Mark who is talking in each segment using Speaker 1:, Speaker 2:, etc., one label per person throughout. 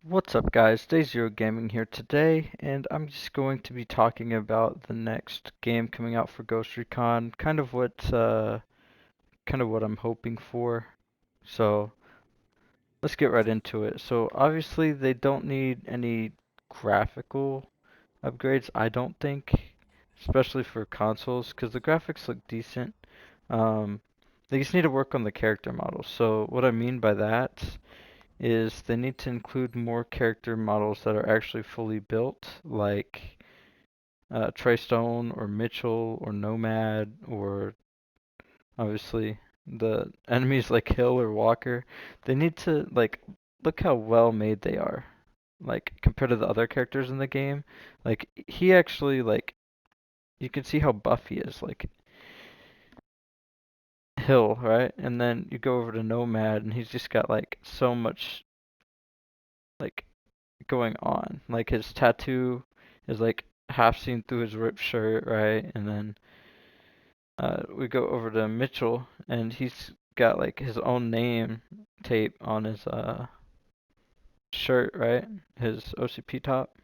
Speaker 1: What's up, guys? Day Zero Gaming here today, and I'm just going to be talking about the next game coming out for Ghost Recon, kind of what I'm hoping for. So let's get right into it. So obviously they don't need any graphical upgrades, I don't think, especially for consoles, because the graphics look decent. Um, they just need to work on the character models. So what I mean by that is they need to include more character models that are actually fully built, like Trey Stone or Mitchell or Nomad or obviously the enemies like Hill or Walker. They need to like look how well made they are. Like compared to the other characters in the game. Like he actually like you can see how buff he is, like Hill, right? And then you go over to Nomad and he's just got like so much like going on. Like his tattoo is like half seen through his ripped shirt, right? And then we go over to Mitchell, and he's got like his own name tape on his shirt, right? His OCP top.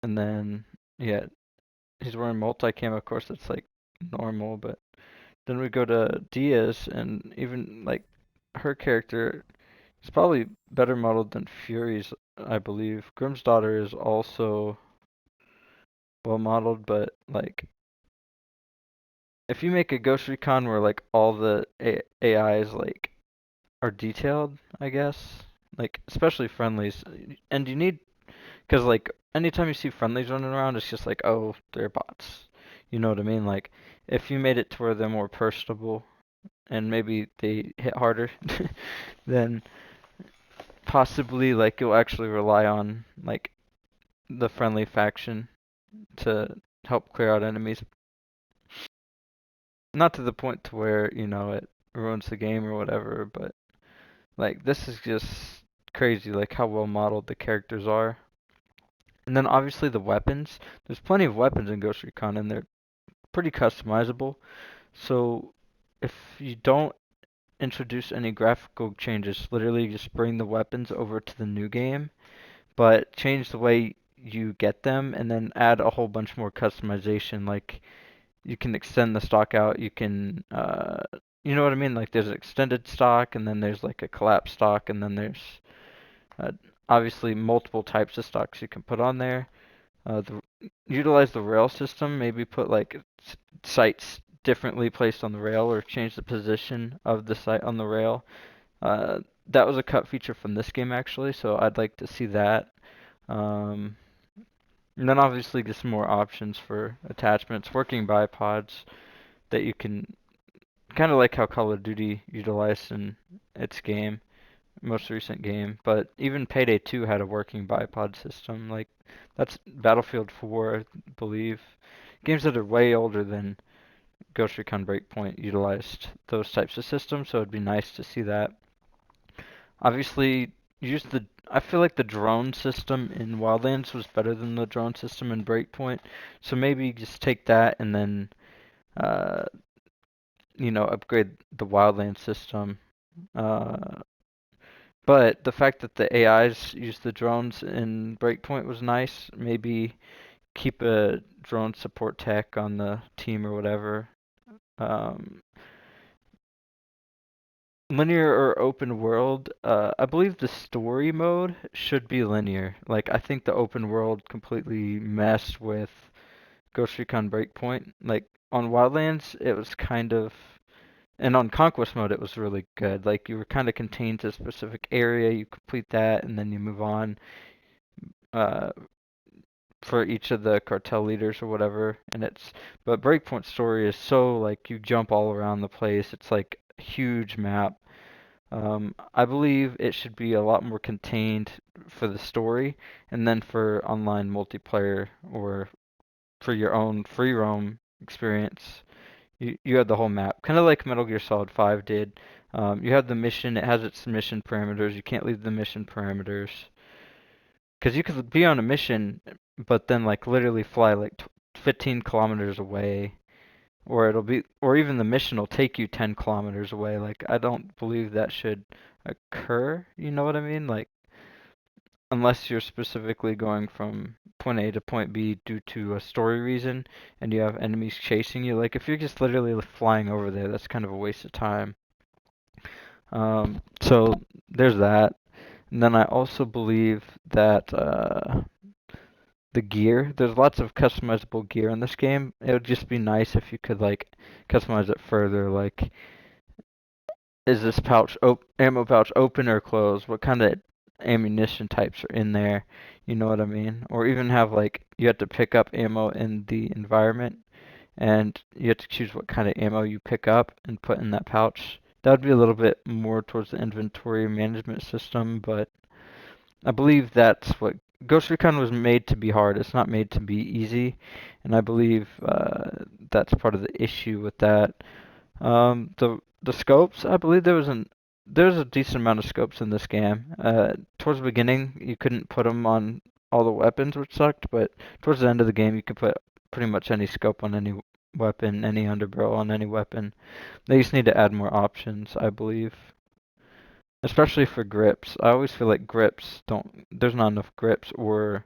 Speaker 1: And then yeah, he's wearing multicam. Of course, that's like normal, but then we go to Diaz, and even like her character is probably better modeled than Fury's, I believe. Grimm's daughter is also well modeled, but like if you make a Ghost Recon where like all the AIs like are detailed, I guess, like especially friendlies, and you need because like anytime you see friendlies running around, it's just like oh they're bots, you know what I mean? Like if you made it to where they're more personable and maybe they hit harder, then possibly like you'll actually rely on like the friendly faction to help clear out enemies. Not to the point to where, it ruins the game or whatever, but like this is just crazy like how well modeled the characters are. And then obviously the weapons. There's plenty of weapons in Ghost Recon and they're pretty customizable. So if you don't introduce any graphical changes, literally just bring the weapons over to the new game, but change the way you get them and then add a whole bunch more customization like you can extend the stock out. You can, you know what I mean? Like there's extended stock, and then there's like a collapsed stock, and then there's uh, obviously multiple types of stocks you can put on there. Utilize the rail system. Maybe put like sights differently placed on the rail, or change the position of the sight on the rail. Uh, that was a cut feature from this game actually, so I'd like to see that. Um, and then obviously just more options for attachments, working bipods that you can kind of like how Call of Duty utilized in its game, most recent game. But even Payday 2 had a working bipod system. Like that's Battlefield 4, I believe. Games that are way older than Ghost Recon Breakpoint utilized those types of systems, so it'd be nice to see that. Obviously, use the. I feel like the drone system in Wildlands was better than the drone system in Breakpoint, so maybe just take that and then uh, upgrade the wildland system. Uh, but the fact that the AIs use the drones in Breakpoint was nice. Maybe keep a drone support tech on the team or whatever. Um, Linear or open world, I believe the story mode should be linear. Like, I think the open world completely messed with Ghost Recon Breakpoint. Like, on Wildlands, it was kind of. And on Conquest mode, it was really good. Like you were kind of contained to a specific area, you complete that, and then you move on uh, for each of the cartel leaders or whatever. But Breakpoint story is so like you jump all around the place. It's like a huge map. I believe it should be a lot more contained for the story, and then for online multiplayer or for your own free roam experience. You have the whole map, kind of like Metal Gear Solid 5 did. You have the mission, it has its mission parameters. You can't leave the mission parameters. Because you could be on a mission, but then like literally fly like 15 kilometers away, or even the mission will take you 10 kilometers away. Like I don't believe that should occur. You know what I mean? Like unless you're specifically going from point A to point B due to a story reason and you have enemies chasing you. Like if you're just literally flying over there, that's kind of a waste of time. So there's that. And then I also believe that the gear, there's lots of customizable gear in this game. It would just be nice if you could like customize it further. Like, is this ammo pouch open or closed? What kind of ammunition types are in there? You know what I mean? Or even have like you have to pick up ammo in the environment and you have to choose what kind of ammo you pick up and put in that pouch. That would be a little bit more towards the inventory management system, but I believe that's what Ghost Recon was made to be hard. It's not made to be easy, and I believe that's part of the issue with that. The scopes, I believe there's a decent amount of scopes in this game. Towards the beginning, you couldn't put them on all the weapons, which sucked, but towards the end of the game, you could put pretty much any scope on any weapon, any underbarrel on any weapon. They just need to add more options, I believe. Especially for grips. I always feel like there's not enough grips or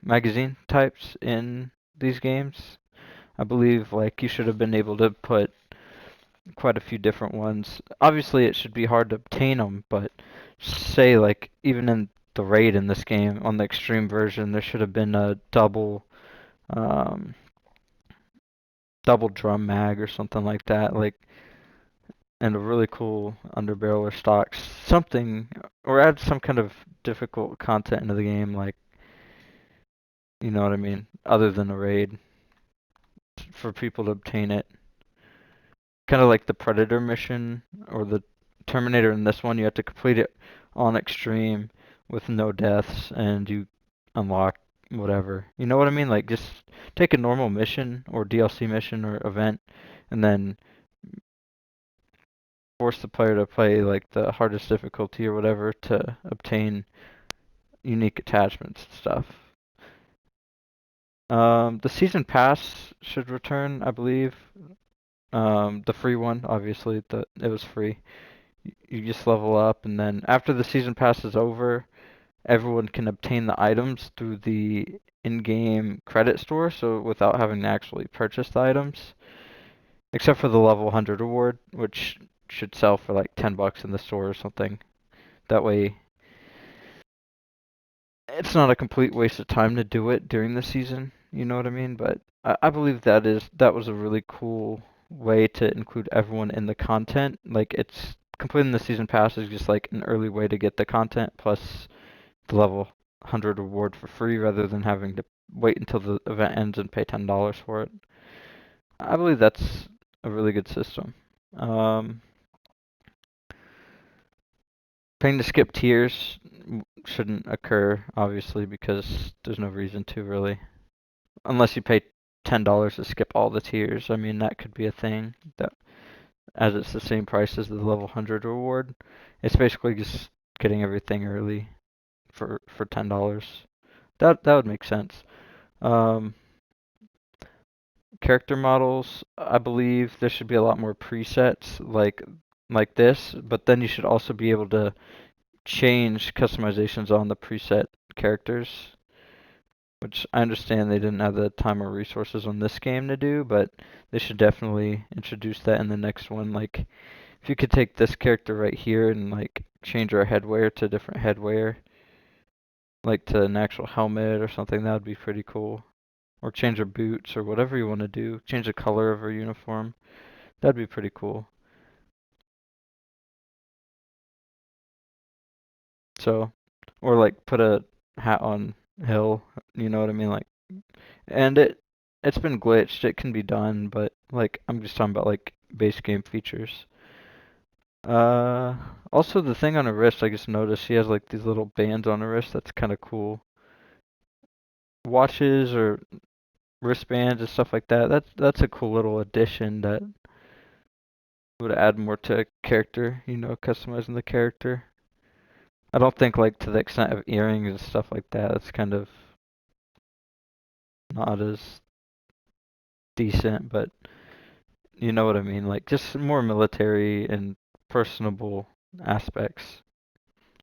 Speaker 1: magazine types in these games. I believe like you should have been able to put quite a few different ones. Obviously, it should be hard to obtain them, but say like even in the raid in this game on the extreme version, there should have been a um, double drum mag or something like that, like and a really cool underbarrel or stock, something, or add some kind of difficult content into the game, like you know what I mean, other than a raid for people to obtain it. Kind of like the Predator mission or the Terminator in this one, you have to complete it on extreme with no deaths and you unlock whatever. You know what I mean? Like just take a normal mission or DLC mission or event and then force the player to play like the hardest difficulty or whatever to obtain unique attachments and stuff. The season pass should return, I believe. The free one, obviously, it was free. You just level up, and then after the season pass is over, everyone can obtain the items through the in-game credit store, so without having to actually purchase the items, except for the level 100 reward, which should sell for like $10 in the store or something. That way, it's not a complete waste of time to do it during the season. You know what I mean? But I believe that was a really cool way to include everyone in the content. Like it's completing the season pass is just like an early way to get the content plus the level 100 reward for free rather than having to wait until the event ends and pay $10 for it. I believe that's a really good system. Um, Paying to skip tiers shouldn't occur, obviously, because there's no reason to really. Unless you pay $10 to skip all the tiers. I mean, that could be a thing. That as it's the same price as the level 100 reward. It's basically just getting everything early for $10. That would make sense. Um, Character models, I believe there should be a lot more presets like this, but then you should also be able to change customizations on the preset characters, which I understand they didn't have the time or resources on this game to do, but they should definitely introduce that in the next one. Like, if you could take this character right here and like change our headwear to different headwear, like to an actual helmet or something, that would be pretty cool. Or change our boots or whatever you want to do. Change the color of our uniform. That'd be pretty cool. So, or like put a hat on Hill, you know what I mean? Like, and it's been glitched. It can be done, but like I'm just talking about like base game features. Uh, Also the thing on her wrist, I just noticed she has like these little bands on her wrist. That's kind of cool. Watches or wristbands and stuff like that. That's a cool little addition that would add more to a character. You know, customizing the character. I don't think like to the extent of earrings and stuff like that. It's kind of not as decent, but you know what I mean. Like just more military and personable aspects.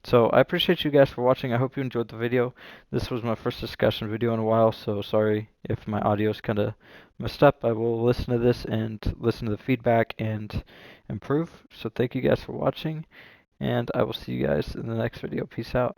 Speaker 1: So I appreciate you guys for watching. I hope you enjoyed the video. This was my first discussion video in a while, so sorry if my audio is kind of messed up. I will listen to this and listen to the feedback and improve. So thank you guys for watching, and I will see you guys in the next video. Peace out.